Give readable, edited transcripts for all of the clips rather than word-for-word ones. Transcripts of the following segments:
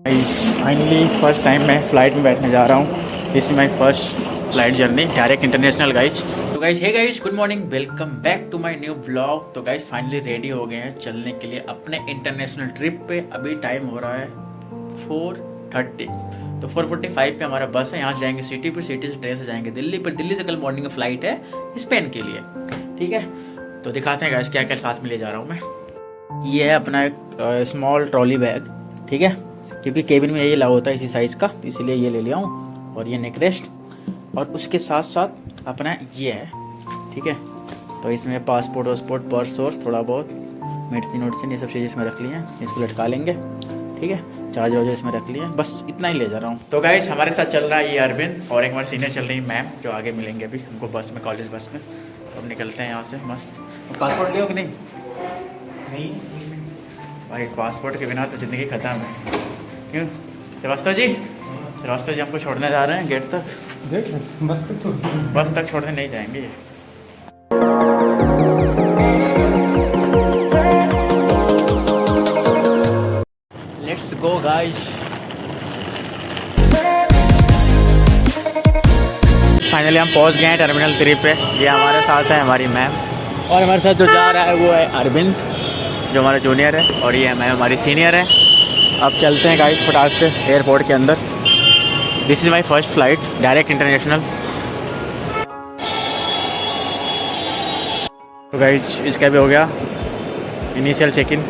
Finally first time मैं flight में बैठने जा रहा हूँ। This is my first flight journey direct international guys. तो guys hey guys, good morning, welcome back to my new blog. तो गाइज फाइनली रेडी हो गए हैं चलने के लिए अपने इंटरनेशनल ट्रिप पे। अभी टाइम हो रहा है 4:30, तो 4:45 पे हमारा बस है। यहाँ से जाएंगे सिटी, फिर सिटी से ट्रेन से जाएंगे दिल्ली, पर दिल्ली से कल मॉर्निंग में फ़्लाइट है स्पेन के लिए। ठीक है, तो दिखाते हैं गाइज क्या क्या साथ में ले जा रहा हूँ मैं। ये है अपना एक स्मॉल ट्रॉली बैग, ठीक है, क्योंकि केबिन में यही अलाउ होता है इसी साइज़ का, इसीलिए ये ले लिया हूँ। और ये नेक रेस्ट, और उसके साथ साथ अपना ये है, ठीक है। तो इसमें पासपोर्ट वासपोर्ट, पर्स वर्स, थोड़ा बहुत मेडिसिन ये सब चीज़ें इसमें रख ली हैं। इसको लटका लेंगे, ठीक है। चार्जर वार्जर इसमें रख लिए हैं, बस इतना ही ले जा रहा हूँ। तो गाइस हमारे साथ चल रहा है ये अरविंद, और एक हमारे सीनियर चल रही है मैम, जो आगे मिलेंगे अभी हमको बस में, कॉलेज बस में। तो अब निकलते हैं यहाँ से मस्त। पासपोर्ट ले हो कि नहीं? नहीं भाई, पासपोर्ट के बिना तो ज़िंदगी ख़त्म है। क्यों श्रीवास्तव जी? श्रीवास्तव जी हमको छोड़ने जा रहे हैं गेट तक। बस तक छोड़ने नहीं जाएंगे ये। Let's go guys. फाइनली हम पहुंच गए हैं टर्मिनल 3 पे। ये हमारे साथ है हमारी मैम, और हमारे साथ जो जा रहा है वो है अरविंद, जो हमारा जूनियर है, और ये मैम हमारी सीनियर है। अब चलते हैं गाइस फटाक से एयरपोर्ट के अंदर। This is my first flight direct international. तो गाइस इसका भी हो गया इनिशियल चेक इन।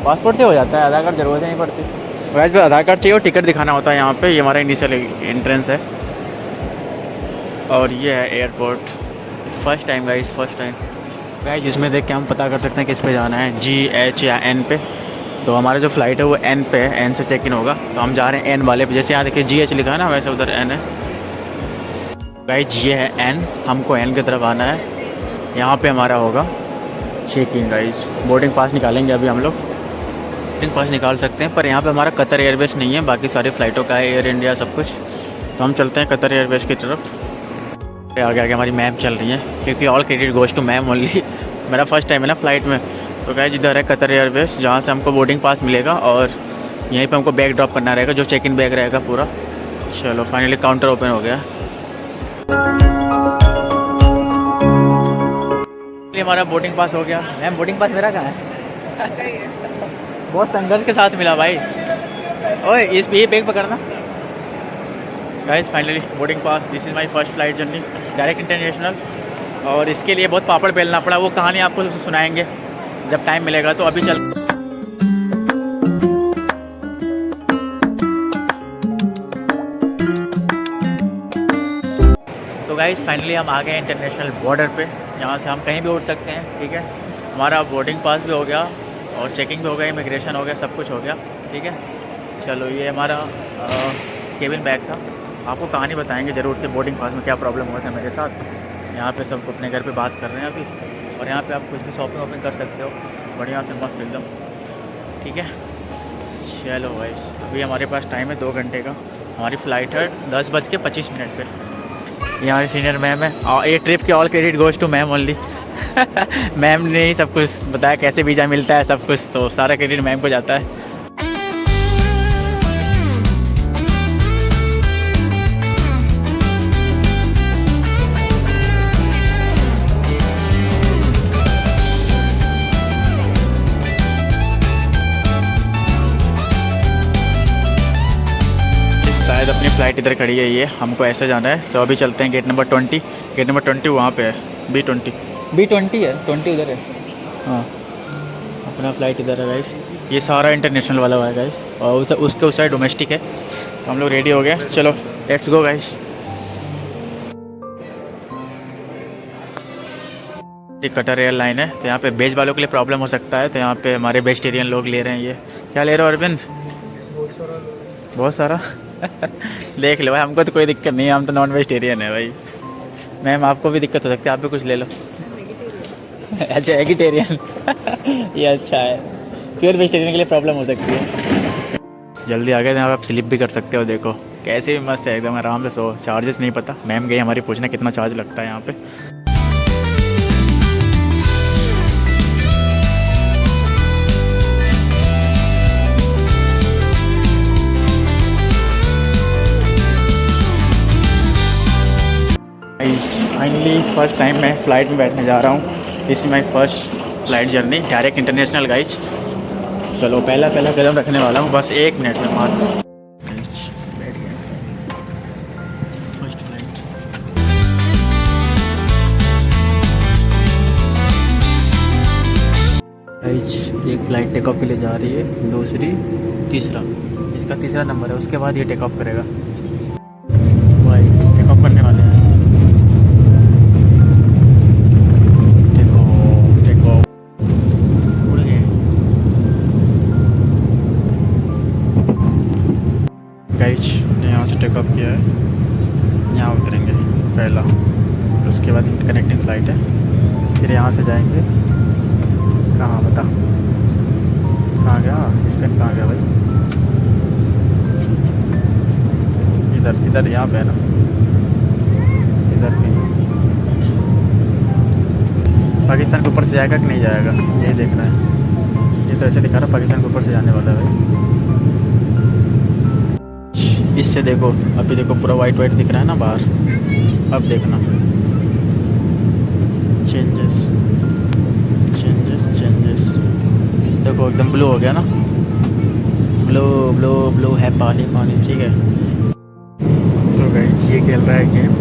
पासपोर्ट से हो जाता है, आधार कार्ड ज़रूरत नहीं पड़ती। गाइस आधार कार्ड चाहिए और टिकट दिखाना होता है यहाँ पे। ये हमारा इनिशियल एंट्रेंस है, और ये है airport. First time guys, first time guys. जिसमें देख के हम पता कर सकते हैं किस पे जाना है, GH या N पे। तो हमारा जो फ्लाइट है वो N पे है, N से चेक इन होगा। तो हम जा रहे हैं N वाले पे। जैसे यहाँ देखिए GH लिखा है ना, वैसे उधर N है। गाइस ये है N, हमको N की तरफ आना है। यहाँ पे हमारा होगा check in guys. Boarding pass निकालेंगे अभी हम लोग। बोर्डिंग पास निकाल सकते हैं, पर यहाँ पे हमारा कतर एयरवेज नहीं है, बाकी सारी फ़्लाइटों का है, एयर इंडिया सब कुछ। तो हम चलते हैं कतर एयरवेज की तरफ। आगे आगे हमारी मैम चल रही है, क्योंकि all credit goes to ma'am only. मेरा फर्स्ट टाइम है ना फ़्लाइट में। तो गाइस इधर है कतर एयरवेज, जहाँ से हमको बोर्डिंग पास मिलेगा, और यहीं पे हमको बैग ड्रॉप करना रहेगा, जो चेक इन बैग रहेगा पूरा। चलो फाइनली काउंटर ओपन हो गया। ये हमारा बोर्डिंग पास हो गया। मैम बोर्डिंग पास मेरा कहाँ है? बहुत संघर्ष के साथ मिला भाई। ओए ये बैग पकड़ना। Guys finally boarding pass. This is my first flight journey direct international, और इसके लिए बहुत पापड़ बेलना पड़ा। वो कहानी आपको सुनाएंगे जब टाइम मिलेगा। तो अभी चल, तो गाइस फाइनली हम आ गए इंटरनेशनल बॉर्डर पे। यहाँ से हम कहीं भी उठ सकते हैं, ठीक है। हमारा बोर्डिंग पास भी हो गया, और चेकिंग भी हो गया, इमिग्रेशन हो गया, सब कुछ हो गया, ठीक है। चलो ये हमारा केबिन बैग था। आपको कहानी बताएंगे ज़रूर से, बोर्डिंग पास में क्या प्रॉब्लम हुआ था मेरे साथ। यहाँ पे सब अपने घर पे बात कर रहे हैं अभी, और यहाँ पे आप कुछ भी शॉपिंग वॉपिंग कर सकते हो बढ़िया से, मस्त एकदम, ठीक है। चलो भाई अभी हमारे पास टाइम है 2 घंटे का। हमारी फ़्लाइट है 10:25 पे। ये हमारी सीनियर मैम है, और ये ट्रिप की all credit goes to ma'am only. Ma'am ने ही सब कुछ बताया, कैसे वीज़ा मिलता है, सब कुछ, तो सारा क्रेडिट मैम को जाता है। शायद अपनी फ़्लाइट इधर खड़ी है, ये हमको ऐसे जाना है। तो अभी चलते हैं गेट नंबर 20। गेट नंबर 20 वहाँ पे है, B20 है, 20 उधर है। हाँ अपना फ़्लाइट इधर है गाइस। ये सारा इंटरनेशनल वाला हुआ है गाइस, और उसके उस साइड डोमेस्टिक है। तो हम लोग रेडी हो गए, चलो लेट्स गो गाइस। ये कतर एयरलाइन है, तो यहाँ पे वेज वालों के लिए प्रॉब्लम हो सकता है। तो यहाँ पे हमारे वेजिटेरियन लोग ले रहे हैं। ये क्या ले रहे हो अरविंद? बहुत सारा देख लो भाई, हमको तो कोई दिक्कत नहीं है, हम तो नॉन वेजिटेरियन है भाई। मैम आपको भी दिक्कत हो सकती है, आप भी कुछ ले लो। अच्छा एगिटेरियन ये अच्छा है, प्योर वेजिटेरियन के लिए प्रॉब्लम हो सकती है। जल्दी आ गए, यहाँ आप स्लिप भी कर सकते हो। देखो कैसे भी मस्त है एकदम, आराम से सो। चार्जेस नहीं पता, मैम गई हमारी पूछना कितना चार्ज लगता है यहाँ पे। फाइनली फर्स्ट टाइम मैं फ़्लाइट में बैठने जा रहा हूँ। This is my first flight journey direct international guys. चलो पहला कदम रखने वाला हूँ, बस 1 मिनट में मात्र बैठ गया। फर्स्ट फ्लाइट गाइज, एक फ़्लाइट टेक ऑफ के लिए जा रही है, दूसरी तीसरा, इसका तीसरा नंबर है, उसके बाद ये टेक ऑफ करेगा। भाई टेक ऑफ करने वाले हैं। गाइज ने यहाँ से टेक ऑफ किया है, यहाँ उतरेंगे पहला, उसके बाद कनेक्टिंग फ़्लाइट है, फिर यहाँ से जाएंगे कहाँ बता, कहाँ गया स्पेन, कहाँ गया भाई, इधर यहाँ पे है ना, इधर भी पाकिस्तान के ऊपर से जाएगा कि नहीं जाएगा ये देखना है। ये तो ऐसे दिखा रहा पाकिस्तान के ऊपर से जाने वाला है भाई। इससे देखो, अभी देखो पूरा वाइट दिख रहा है ना बाहर, अब देखना चेंजेस देखो एकदम ब्लू हो गया ना, ब्लू है पानी, ठीक है। तो गाइस ये खेल रहा है गेम।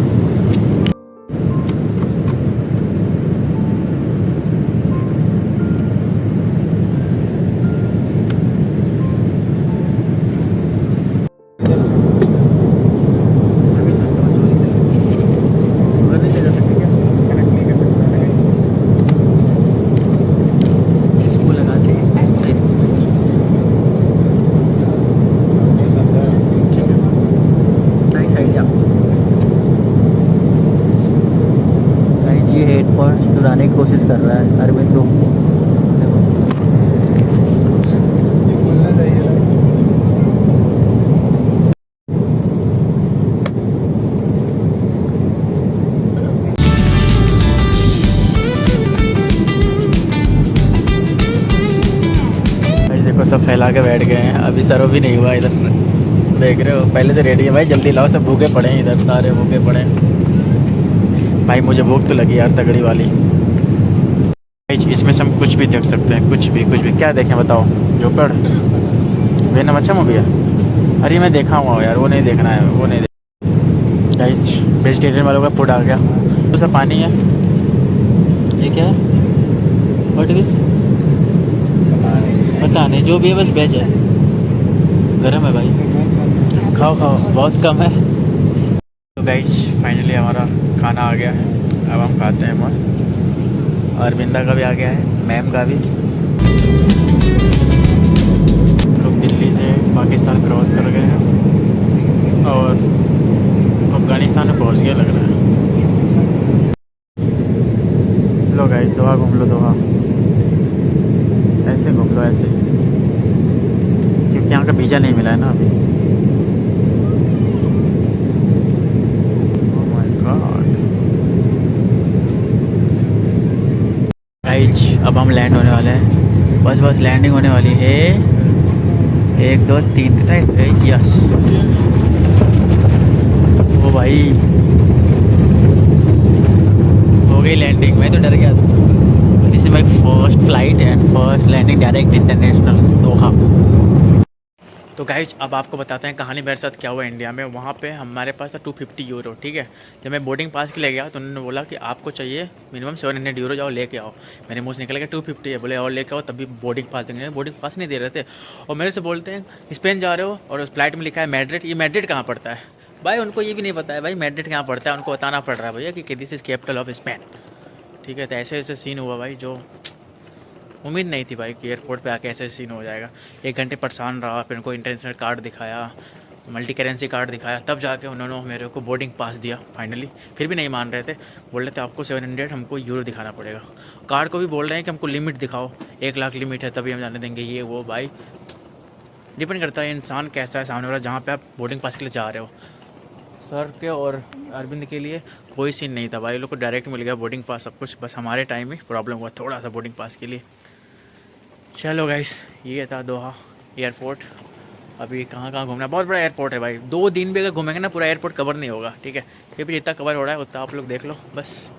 हेडफोन्स चुराने की कोशिश कर रहा है अरविंद। देखो सब फैला के बैठ गए हैं, अभी सरो भी नहीं हुआ इधर, देख रहे हो पहले से रेडी है भाई, जल्दी लाओ, सब भूखे पड़े हैं इधर, सारे भूखे पड़े हैं भाई। मुझे भूख तो लगी यार तगड़ी वाली। इसमें से हम कुछ भी देख सकते हैं, कुछ भी। क्या देखें बताओ? जोकर, वेनम अच्छा मूवी है। अरे मैं देखा हुआ यार, वो नहीं देखना है, वो नहीं देख। गाइस वेजिटेरियन वालों का फूड आ गया, तो सब पानी है। ये क्या है? What is this? पता नहीं, जो भी है बस वेज है, गर्म है भाई, खाओ बहुत कम है। तो गाइस फाइनली हमारा खाना आ गया है, अब हम खाते हैं मस्त। और बिंदा का भी आ गया है, मैम का भी। लोग दिल्ली से पाकिस्तान क्रॉस कर गए हैं और अफ़गानिस्तान में पहुंच गया लग रहा है। लो गाइस दोहा घूम लो, दोहा ऐसे घूम लो ऐसे, क्योंकि यहाँ का वीज़ा नहीं मिला है ना अभी। अब हम लैंड होने वाले हैं, बस लैंडिंग होने वाली है। 1 2 3 राइट, यस। ओ भाई हो गई लैंडिंग, मैं तो डर गया था। This is my first flight and first landing direct international Doha. तो गाइज अब आपको बताते हैं कहानी मेरे साथ क्या हुआ इंडिया में। वहाँ पे हमारे पास था 250 यूरो, ठीक है। जब मैं बोर्डिंग पास के ले गया तो उन्होंने बोला कि आपको चाहिए मिनिमम 700 यूरो, जाओ लेके आओ। मेरे मुँह से निकल गया 250 है, बोले और लेके आओ तभी बोर्डिंग पास देंगे। बोर्डिंग पास नहीं दे रहे थे और मेरे से बोलते हैं स्पेन जा रहे हो और उस फ्लाइट में लिखा है मैड्रिड। ये मैड्रिड कहाँ पड़ता है भाई? उनको ये भी नहीं पता है भाई मैड्रिड कहाँ पड़ता है, उनको बताना पड़ रहा है भैया कि this is capital of Spain, ठीक है। तो ऐसे सीन हुआ भाई, जो उम्मीद नहीं थी भाई कि एयरपोर्ट पे आके ऐसे सीन हो जाएगा। 1 घंटे परेशान रहा, फिर उनको इंटरनेशनल कार्ड दिखाया, मल्टी करेंसी कार्ड दिखाया, तब जाके उन्होंने मेरे को बोर्डिंग पास दिया फाइनली। फिर भी नहीं मान रहे थे, बोल रहे थे आपको 700 हमको यूरो दिखाना पड़ेगा। कार्ड को भी बोल रहे हैं कि हमको लिमिट दिखाओ, 1 लाख लिमिट है तभी हम जाने देंगे, ये वो। भाई डिपेंड करता है इंसान कैसा है सामने वाला, जहाँ पे आप बोर्डिंग पास के लिए जा रहे हो। सर के और अरविंद के लिए कोई सीन नहीं था भाई, लोग को डायरेक्ट मिल गया बोर्डिंग पास सब कुछ, बस हमारे टाइम में प्रॉब्लम हुआ थोड़ा सा बोर्डिंग पास के लिए। चलो गाइस ये था दोहा एयरपोर्ट, अभी कहाँ कहाँ घूमना है, बहुत बड़ा एयरपोर्ट है भाई, 2 दिन भी अगर घूमेंगे ना पूरा एयरपोर्ट कवर नहीं होगा, ठीक है। ये भी जितना कवर हो रहा है उतना आप लोग देख लो बस।